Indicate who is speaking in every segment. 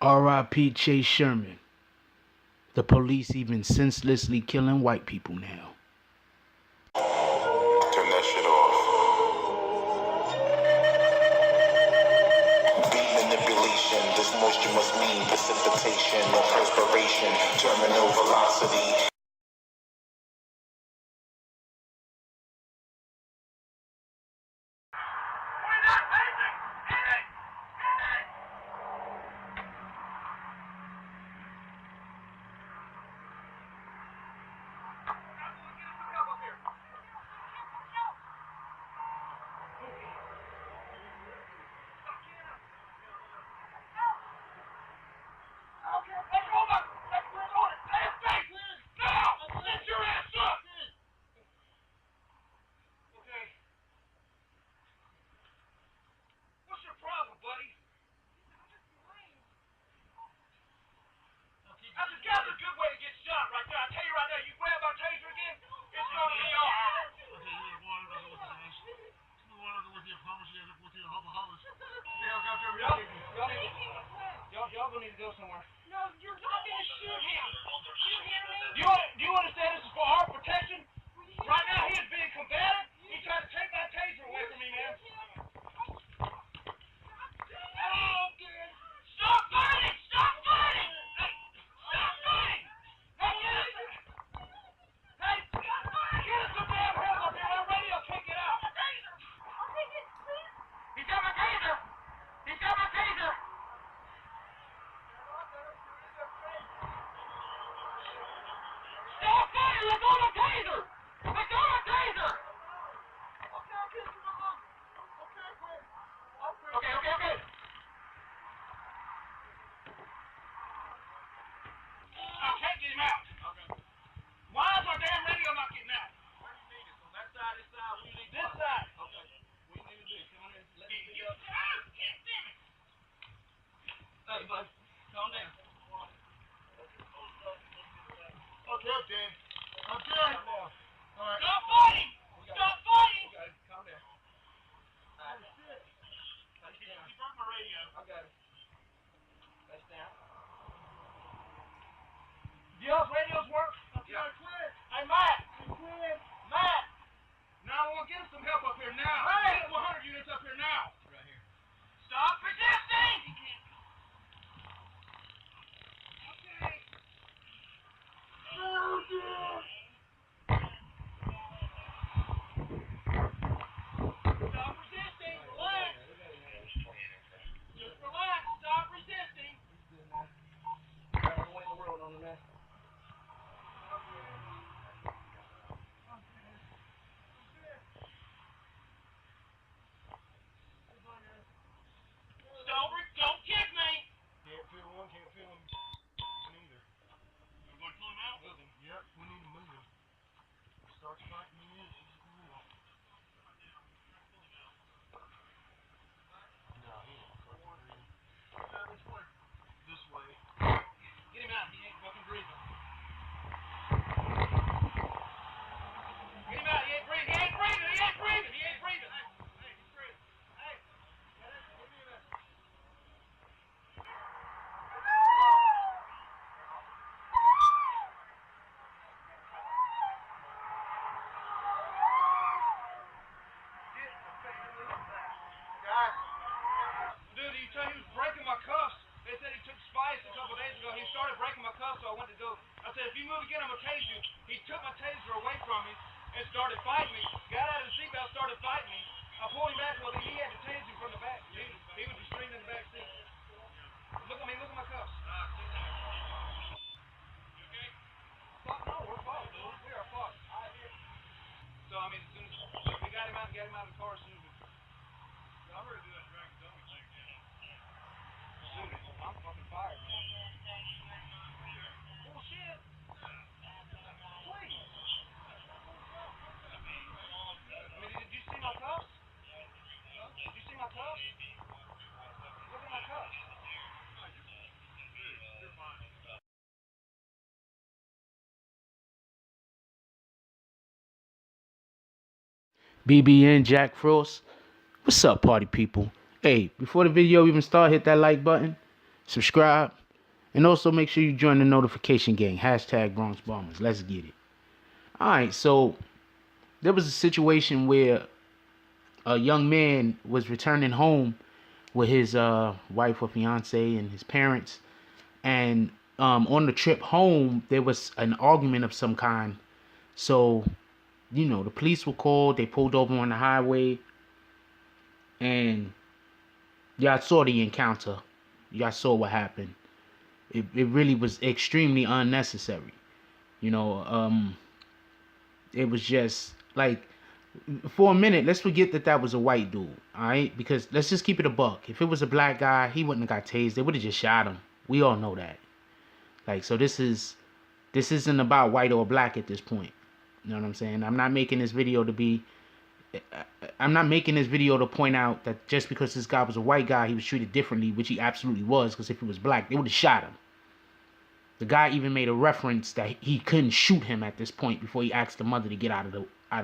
Speaker 1: R.I.P. Chase Sherman. The police even senselessly killing white people now.
Speaker 2: Turn that shit off. Beat manipulation. This moisture must mean precipitation or perspiration. Terminal velocity.
Speaker 3: Y'all gonna need to go somewhere. No, you're not gonna shoot him. Do you understand this is for our protection? Right now he is being combative. He tried to take my taser away from me, man. Stop fighting! Stop fighting! Hey, stop fighting! Hey, get us some damn help up here. Our radio can't get out. He's got my taser. He's got my taser. Stop fighting! Let go of my taser! Let go of my taser! Okay. I can't get him out. Okay. Why is our damn radio not getting out? Where do you need it? On that side, this side? What do you need? This side. Okay. What do you need to do? Come on in. Let me get up. Hey, bud. Calm down. Okay, Dan. I'm good. All right. Stop fighting! Stop fighting! Okay, calm down. He broke my radio. I got it. Face down. Do y'all's radios work? Yeah. Hey, Matt! Matt! Now, I want to get some help up here now. Hey! Get 100 units up here now. Right here. Stop resisting! Okay. Oh, dear. Stop resisting. Relax. Just relax. Stop resisting. Wait in the world on the mess. Don't kick me. Can't feel one, can't feel him neither. You going to pull him out? Move him. Yep, we need to move him. Starts fighting me in. No, he ain't fucking breathing. This way. Get him out. He ain't fucking breathing. Get him out. He ain't breathing. He ain't breathing. He ain't breathing. He ain't breathing. Hey, he's breathing. Hey. Give me that. Dude, he told he was breaking my cuffs. They said he took spice a couple days ago. He started breaking my cuffs, so I went to go. I said, if you move again, I'm going to tase you. He took my taser away from me and started fighting me. Got out of the seatbelt, started fighting me. I pulled him back. Well, he had to tase him from the back. He was just screaming in the back seat. Look at me. Look at my cuffs. You okay? No, we're fought, dude. We are fought. So, I mean, as soon as we got him out and got him out of the car as soon as we... I'm ready to do that drag dummy thing again. Dude, I'm fucking fired, man. Bullshit. Please. I mean, did you see my cuffs? Did you see my cuffs? Look at my cuffs. You're fine.
Speaker 1: BBN Jack Frost. What's up, party people? Hey, before the video even start, hit that like button. subscribe, and also make sure you join the notification gang. Hashtag Bronx Bombers. Let's get it. All right, so there was a situation where a young man was returning home with his wife or fiance and his parents, and on the trip home there was an argument of some kind. So, the police were called. They pulled over on the highway, and y'all saw the encounter. Y'all saw what happened. It really was extremely unnecessary. It was just like, for a minute, let's forget that was a white dude, all right? Because let's just keep it a buck. If it was a black guy, he wouldn't have got tased. They would have just shot him. We all know that. Like, so this isn't about white or black at this point. You know what I'm saying? I'm not making this video to point out that just because this guy was a white guy, he was treated differently, which he absolutely was, because if he was black, they would have shot him. The guy even made a reference that he couldn't shoot him at this point before he asked the mother to get out of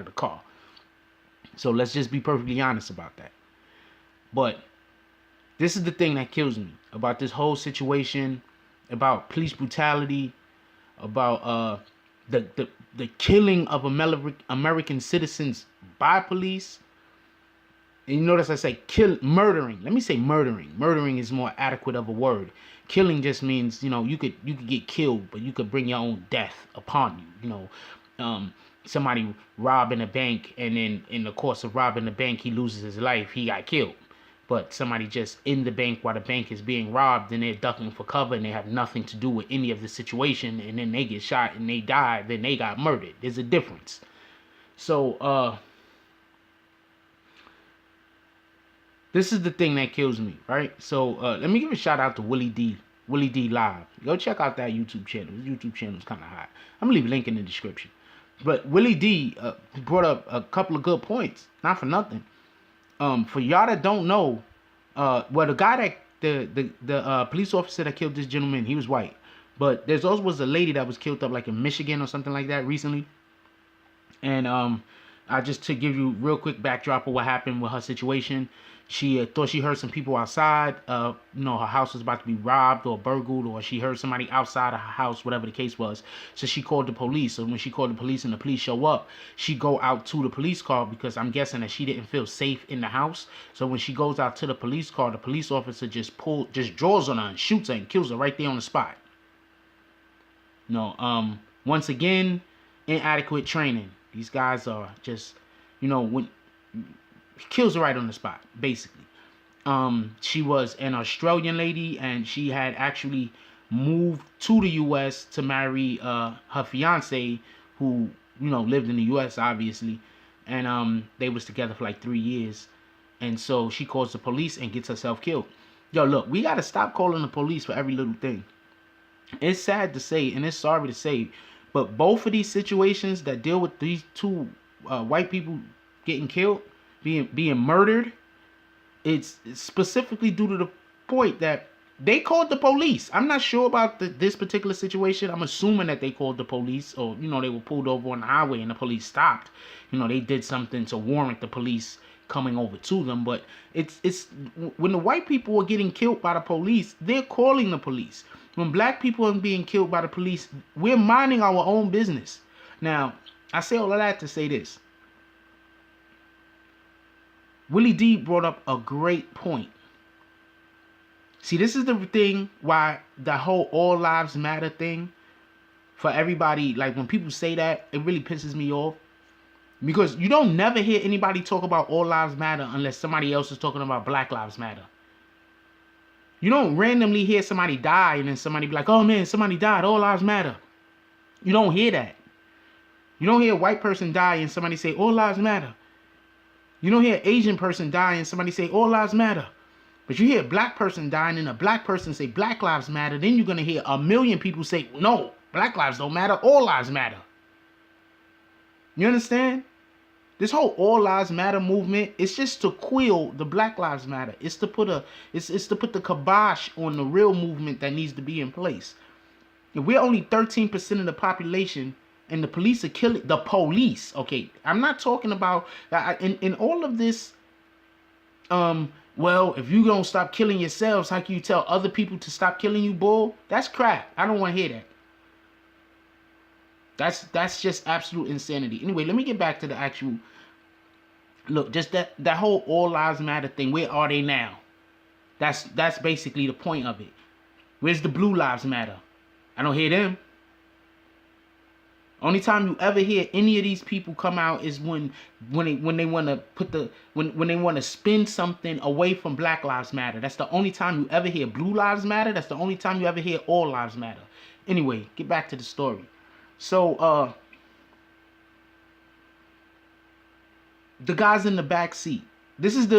Speaker 1: the car. So let's just be perfectly honest about that. But this is the thing that kills me about this whole situation, about police brutality, about the killing of American citizens by police. And you notice I say murdering. Let me say murdering. Murdering is more adequate of a word. Killing just means, you could get killed, but you could bring your own death upon you. Somebody robbing a bank, and then in the course of robbing the bank, he loses his life. He got killed. But somebody just in the bank while the bank is being robbed, and they're ducking for cover, and they have nothing to do with any of the situation, and then they get shot and they die, then they got murdered. There's a difference. So, this is the thing that kills me, right? So, let me give a shout out to Willie D Live. Go check out that YouTube channel. His YouTube channel is kind of hot. I'm going to leave a link in the description. But Willie D brought up a couple of good points. Not for nothing. For y'all that don't know, the guy the police officer that killed this gentleman, he was white. But there's also was a lady that was killed up like in Michigan or something like that recently. And I just to give you real quick backdrop of what happened with her situation. She thought she heard some people outside. Her house was about to be robbed or burgled, or she heard somebody outside of her house, whatever the case was. So she called the police. So when she called the police and the police show up, she go out to the police car, because I'm guessing that she didn't feel safe in the house. So when she goes out to the police car, the police officer just draws on her and shoots her and kills her right there on the spot. Once again, inadequate training. These guys are just, when kills her right on the spot, basically. She was an Australian lady, and she had actually moved to the U.S. to marry her fiance, who, lived in the U.S., obviously. And they was together for like 3 years. And so she calls the police and gets herself killed. Yo, look, we got to stop calling the police for every little thing. It's sad to say, and it's sorry to say, but both of these situations that deal with these two white people getting killed, being murdered, it's specifically due to the point that they called the police. I'm not sure about this particular situation. I'm assuming that they called the police, or they were pulled over on the highway and the police stopped. They did something to warrant the police coming over to them. But it's when the white people are getting killed by the police, they're calling the police. When black people are being killed by the police, we're minding our own business. Now, I say all of that to say this. Willie D brought up a great point. See, this is the thing why the whole all lives matter thing, for everybody, like when people say that, it really pisses me off. Because you don't never hear anybody talk about all lives matter unless somebody else is talking about Black Lives Matter. You don't randomly hear somebody die and then somebody be like, oh man, somebody died, all lives matter. You don't hear that. You don't hear a white person die and somebody say all lives matter. You don't hear an Asian person die and somebody say all lives matter. But you hear a black person dying and a black person say Black Lives Matter, then you're going to hear a million people say, no, black lives don't matter, all lives matter. You understand? This whole all lives matter movement, it's just to quell the Black Lives Matter. It's to put the kibosh on the real movement that needs to be in place. If we're only 13% of the population and the police are killing the police, okay, I'm not talking about in all of this well, if you don't stop killing yourselves, how can you tell other people to stop killing you, bull? That's crap. I don't want to hear that. That's just absolute insanity. Anyway, let me get back to the actual. Look, just that whole all lives matter thing. Where are they now? That's basically the point of it. Where's the blue lives matter? I don't hear them. Only time you ever hear any of these people come out is when they want to put when they want to spin something away from Black Lives Matter. That's the only time you ever hear Blue Lives Matter. That's the only time you ever hear All Lives Matter. Anyway, get back to the story. So the guys in the back seat. This is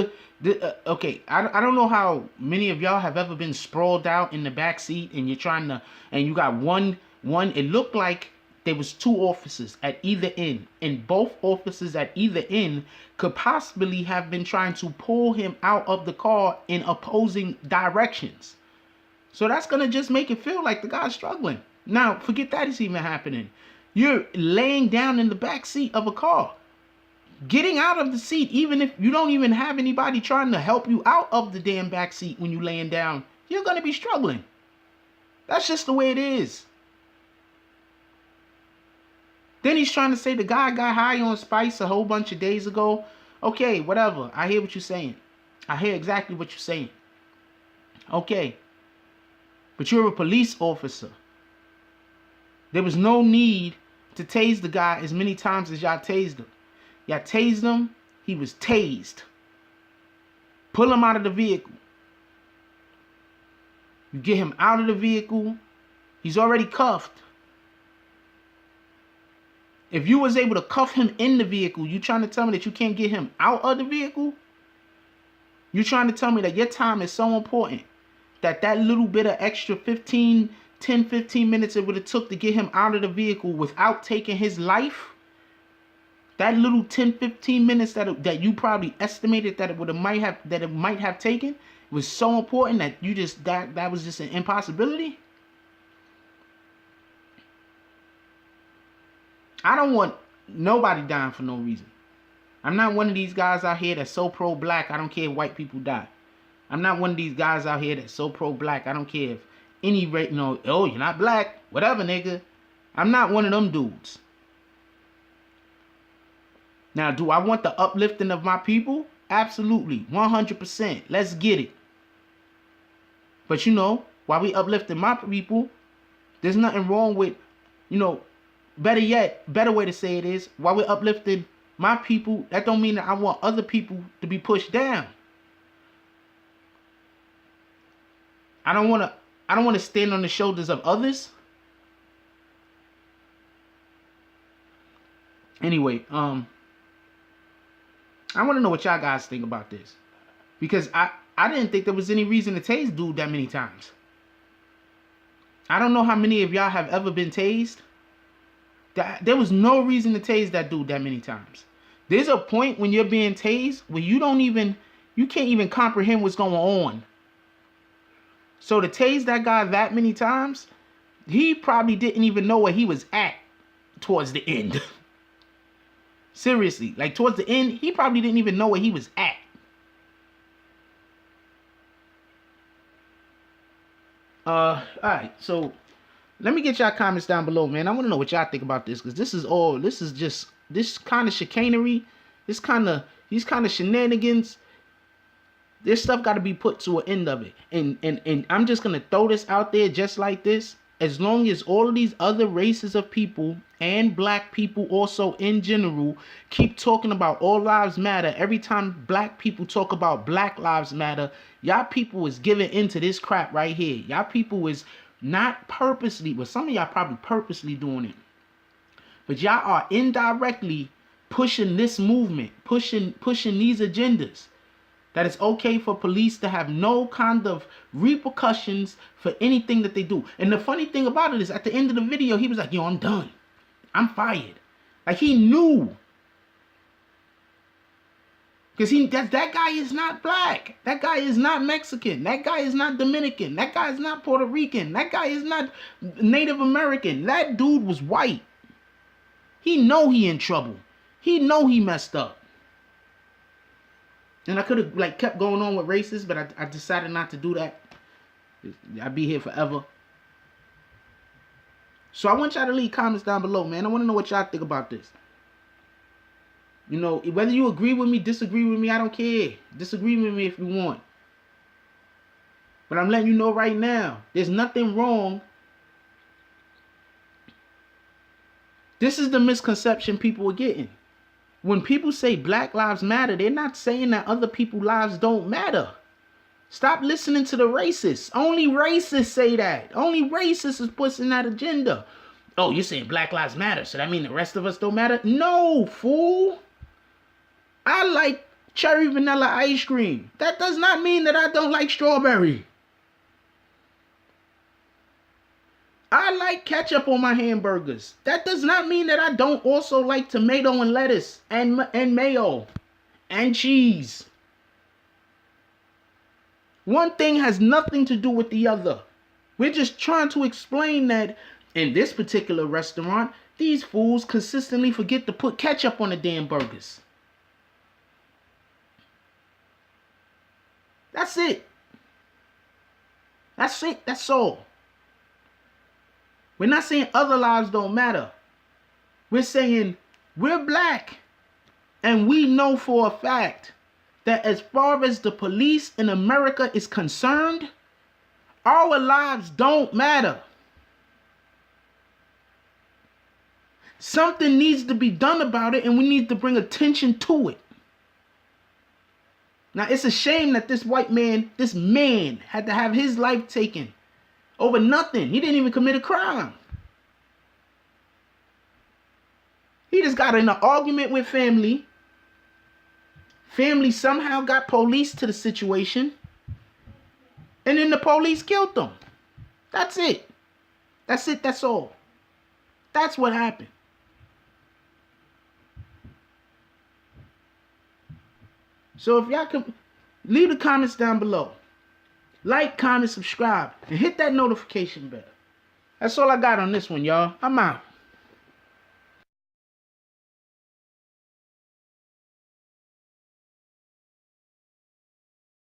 Speaker 1: okay. I don't know how many of y'all have ever been sprawled out in the back seat and you got one. It looked like there was two officers at either end, and both officers at either end could possibly have been trying to pull him out of the car in opposing directions. So that's gonna just make it feel like the guy's struggling. Now, forget that is even happening. You're laying down in the back seat of a car. Getting out of the seat, even if you don't even have anybody trying to help you out of the damn back seat when you're laying down, you're gonna be struggling. That's just the way it is. Then he's trying to say the guy got high on spice a whole bunch of days ago. Okay, whatever. I hear what you're saying. I hear exactly what you're saying. Okay. But you're a police officer. There was no need to tase the guy as many times as y'all tased him. Y'all tased him. He was tased. Pull him out of the vehicle. You get him out of the vehicle. He's already cuffed. If you was able to cuff him in the vehicle, you trying to tell me that you can't get him out of the vehicle? You trying to tell me that your time is so important that little bit of extra 10, 15 minutes it would have took to get him out of the vehicle without taking his life? That little 10, 15 minutes that you probably estimated that it might have taken was so important that you just that was just an impossibility? I don't want nobody dying for no reason. I'm not one of these guys out here that's so pro-black, I don't care if white people die. I'm not one of these guys out here that's so pro-black, I don't care if any rate, oh, you're not black, whatever, nigga. I'm not one of them dudes. Now, do I want the uplifting of my people? Absolutely, 100%. Let's get it. But while we uplifting my people, there's nothing wrong with, better yet, better way to say it is, while we're uplifting my people, that don't mean that I want other people to be pushed down. I don't want to stand on the shoulders of others. Anyway, I want to know what y'all guys think about this, because I didn't think there was any reason to tase dude that many times. I don't know how many of y'all have ever been tased. There was no reason to tase that dude that many times. There's a point when you're being tased where you can't even comprehend what's going on. So to tase that guy that many times, he probably didn't even know where he was at towards the end. Seriously, like towards the end, he probably didn't even know where he was at. All right, so let me get y'all comments down below, man. I want to know what y'all think about this, because this kind of chicanery, these kind of shenanigans. This stuff got to be put to an end of it. And I'm just going to throw this out there just like this. As long as all of these other races of people and black people also in general keep talking about all lives matter, every time black people talk about Black Lives Matter, y'all people is giving into this crap right here. Y'all people is not purposely, but some of y'all probably purposely doing it. But y'all are indirectly pushing this movement, pushing these agendas. That it's okay for police to have no kind of repercussions for anything that they do. And the funny thing about it is, at the end of the video, he was like, yo, I'm done. I'm fired. Like, he knew. Because that guy is not black. That guy is not Mexican. That guy is not Dominican. That guy is not Puerto Rican. That guy is not Native American. That dude was white. He know he in trouble. He know he messed up. And I could have like kept going on with racist, but I decided not to do that. I'd be here forever. So I want y'all to leave comments down below, man. I want to know what y'all think about this. You know, whether you agree with me, disagree with me, I don't care. Disagree with me if you want. But I'm letting you know right now, there's nothing wrong. This is the misconception people are getting. When people say Black Lives Matter, they're not saying that other people's lives don't matter. Stop listening to the racists. Only racists say that. Only racists is pushing that agenda. Oh, you're saying Black Lives Matter, so that mean the rest of us don't matter? No, fool. I like cherry vanilla ice cream. That does not mean that I don't like strawberry. I like ketchup on my hamburgers. That does not mean that I don't also like tomato and lettuce and mayo and cheese. One thing has nothing to do with the other. We're just trying to explain that in this particular restaurant, these fools consistently forget to put ketchup on the damn burgers. That's it. That's it. That's all. We're not saying other lives don't matter. We're saying we're black. And we know for a fact that as far as the police in America is concerned, our lives don't matter. Something needs to be done about it, and we need to bring attention to it. Now, it's a shame that this man had to have his life taken over nothing. He didn't even commit a crime. He just got in an argument with family. Family somehow got police to the situation. And then the police killed them. That's it. That's it. That's all. That's what happened. So if y'all can leave the comments down below. Like, comment, subscribe, and hit that notification bell. That's all I got on this one, y'all. I'm out.